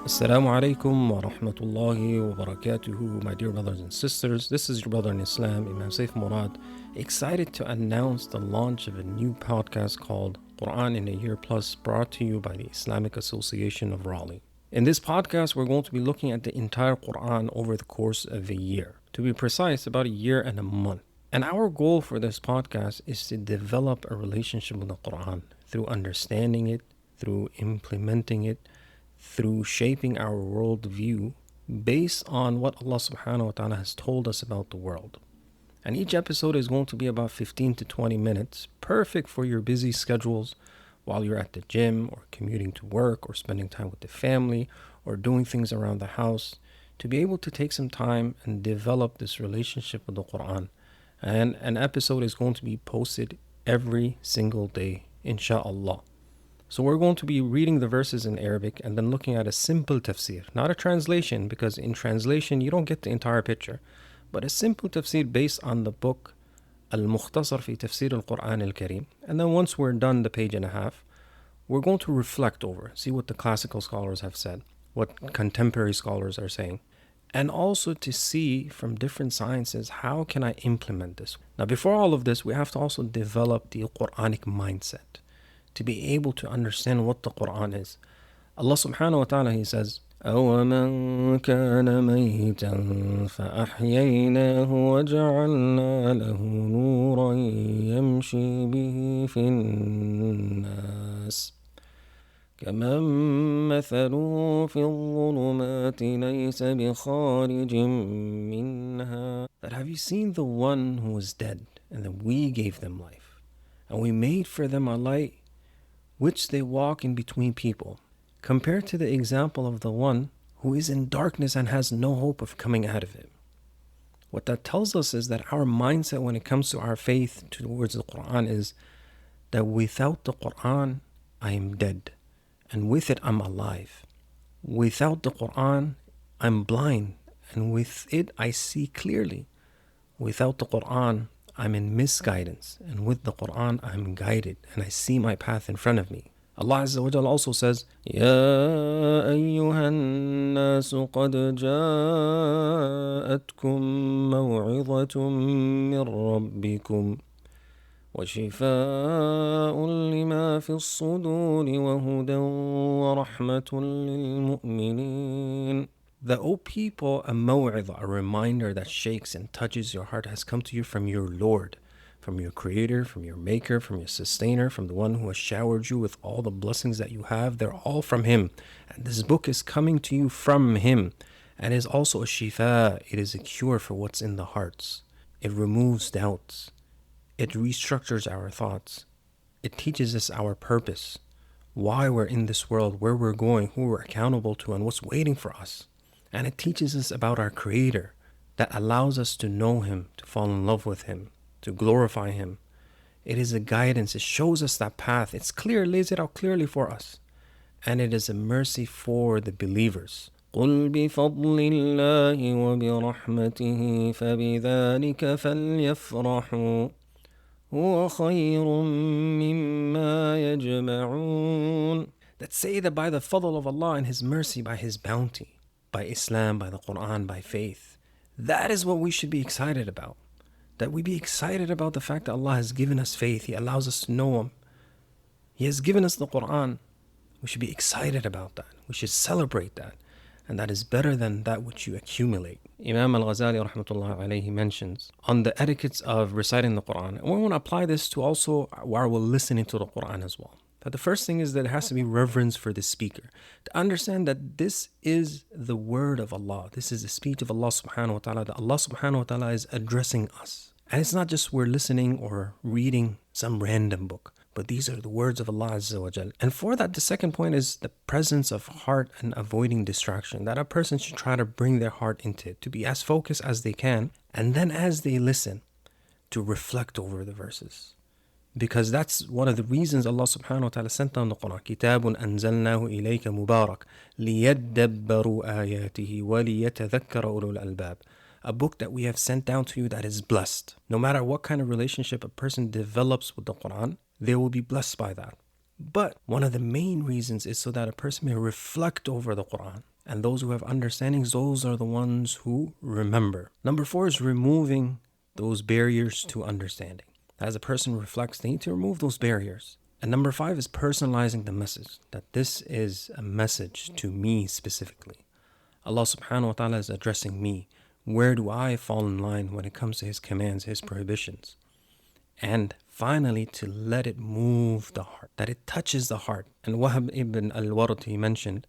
Assalamu alaikum wa rahmatullahi wa barakatuhu, my dear brothers and sisters. This is your brother in Islam, Imam Saif Murad, excited to announce the launch of a new podcast called Quran in a Year Plus, brought to you by the Islamic Association of Raleigh. In this podcast, we're going to be looking at the entire Quran over the course of a year. To be precise, about a year and a month. And our goal for this podcast is to develop a relationship with the Quran through understanding it, through implementing it, through shaping our worldview based on what Allah subhanahu wa ta'ala has told us about the world. And each episode is going to be about 15 to 20 minutes, perfect for your busy schedules while you're at the gym or commuting to work or spending time with the family or doing things around the house, to be able to take some time and develop this relationship with the Quran. And an episode is going to be posted every single day, inshallah. So we're going to be reading the verses in Arabic and then looking at a simple tafsir, not a translation, because in translation you don't get the entire picture, but a simple tafsir based on the book Al-Mukhtasar fi Tafsir al-Quran al-Kareem. And then once we're done the page and a half, we're going to reflect over, see what the classical scholars have said, what contemporary scholars are saying, and also to see from different sciences, how can I implement this? Now, before all of this, we have to also develop the Quranic mindset, to be able to understand what the Quran is. Allah subhanahu wa ta'ala, He says, أَوَمَنْ كَانَ مَيْتًا فَأَحْيَيْنَاهُ وَجَعَلْنَا لَهُ نُورًا يَمْشِي بِهِ فِي النَّاسِ كَمَنْ مَثَلُهُ فِي الظُّلُمَاتِ لَيْسَ بِخَارِجٍ مِّنْهَا. That have you seen the one who was dead, and then we gave them life, and we made for them a light which they walk in between people, compared to the example of the one who is in darkness and has no hope of coming out of it. What that tells us is that our mindset when it comes to our faith towards the Quran is that without the Quran, I am dead, and with it, I'm alive. Without the Quran, I'm blind, and with it, I see clearly. Without the Quran, I'm in misguidance, and with the Quran, I'm guided, and I see my path in front of me. Allah Azza wa Jalla also says, يَا أَيُّهَا النَّاسُ قَدْ جَاءَتْكُمْ مَوْعِظَةٌ مِّن رَبِّكُمْ وَشِفَاءٌ لِمَا فِي الصُّدُورِ وَهُدًى وَرَحْمَةٌ لِلْمُؤْمِنِينَ. That, O people, a maw'idha, a reminder that shakes and touches your heart, has come to you from your Lord, from your Creator, from your Maker, from your Sustainer, from the one who has showered you with all the blessings that you have. They're all from Him. And this book is coming to you from Him. And is also a shifa. It is a cure for what's in the hearts. It removes doubts. It restructures our thoughts. It teaches us our purpose, why we're in this world, where we're going, who we're accountable to, and what's waiting for us. And it teaches us about our Creator, that allows us to know Him, to fall in love with Him, to glorify Him. It is a guidance. It shows us that path. It's clear, lays it out clearly for us. And it is a mercy for the believers. قُلْ بِفَضْلِ اللَّهِ وَبِرَحْمَتِهِ فَبِذَلِكَ فَلْيَفْرَحُوا هُوَ خَيْرٌ مِّمَّا يَجْمَعُونَ. That say that by the fadl of Allah and His mercy, by His bounty, by Islam, by the Quran, by faith, that is what we should be excited about. That we be excited about the fact that Allah has given us faith. He allows us to know Him. He has given us the Quran. We should be excited about that. We should celebrate that. And that is better than that which you accumulate. Imam al-Ghazali rahmatullah alayhi mentions on the etiquettes of reciting the Quran. And we want to apply this to also while we're listening to the Quran as well. That the first thing is that it has to be reverence for the speaker. To understand that this is the word of Allah. This is the speech of Allah subhanahu wa ta'ala. That Allah subhanahu wa ta'ala is addressing us. And it's not just we're listening or reading some random book, but these are the words of Allah Azza wa Jal. And for that, the second point is the presence of heart and avoiding distraction. That a person should try to bring their heart into it, to be as focused as they can, and then as they listen, to reflect over the verses. Because that's one of the reasons Allah subhanahu wa ta'ala sent down the Quran. كِتَابٌ أَنزَلْنَاهُ إِلَيْكَ مُبَارَكٌ لِيَدَّبَّرُوا آيَاتِهِ وَلِيَتَذَكَّرَ أُولُو الْأَلْبَابِ. A book that we have sent down to you that is blessed. No matter what kind of relationship a person develops with the Quran, they will be blessed by that. But one of the main reasons is so that a person may reflect over the Quran And those who have understandings, those are the ones who remember. Number 4 is removing those barriers to understanding. As a person reflects, they need to remove those barriers. And number 5 is personalizing the message, that this is a message to me specifically. Allah subhanahu wa ta'ala is addressing me. Where do I fall in line when it comes to His commands, His prohibitions? And finally, to let it move the heart, that it touches the heart. And Wahab ibn al-Warati mentioned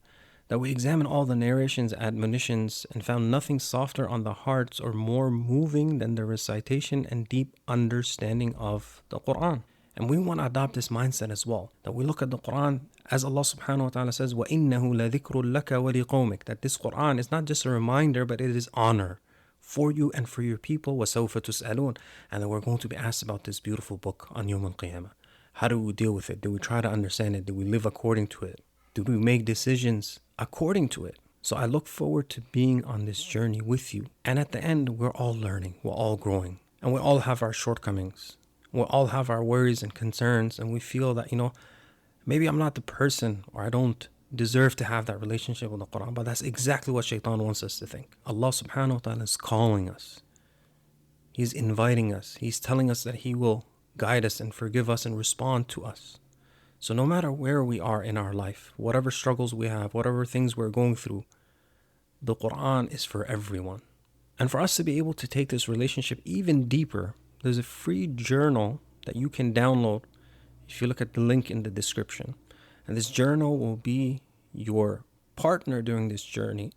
that we examined all the narrations, admonitions, and found nothing softer on the hearts or more moving than the recitation and deep understanding of the Quran. And we want to adopt this mindset as well, that we look at the Quran as Allah subhanahu wa ta'ala says, وَإِنَّهُ لَذِكْرٌ لَكَ وَلِقَوْمِكَ, that this Quran is not just a reminder, but it is honor for you and for your people, وَسَوْفَ تُسْأَلُونَ, and that we're going to be asked about this beautiful book on Yawm al-Qiyamah. How do we deal with it? Do we try to understand it? Do we live according to it? Do we make decisions according to it? So I look forward to being on this journey with you. And at the end, we're all learning, we're all growing, and we all have our shortcomings. We all have our worries and concerns, and we feel that, maybe I'm not the person, or I don't deserve to have that relationship with the Quran. But that's exactly what Shaitan wants us to think. Allah subhanahu wa ta'ala is calling us. He's inviting us. He's telling us that He will guide us and forgive us and respond to us. So no matter where we are in our life, whatever struggles we have, whatever things we're going through, the Quran is for everyone. And for us to be able to take this relationship even deeper, there's a free journal that you can download if you look at the link in the description. And this journal will be your partner during this journey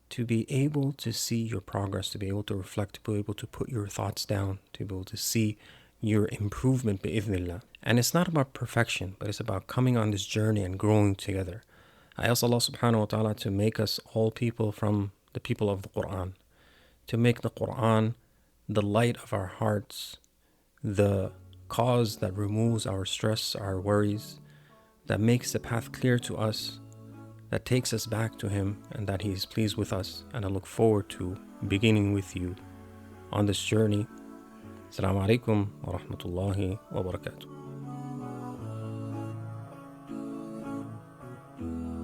to be able to see your progress, to be able to reflect, to be able to put your thoughts down, to be able to see your improvement bi'idhnillah. And it's not about perfection, but it's about coming on this journey and growing together. I ask Allah subhanahu wa ta'ala to make us all people from the people of the Quran, to make the Quran the light of our hearts, the cause that removes our stress, our worries, that makes the path clear to us, that takes us back to Him, and that He is pleased with us. And I look forward to beginning with you on this journey. Assalamu alaikum wa rahmatullahi wa barakatuh.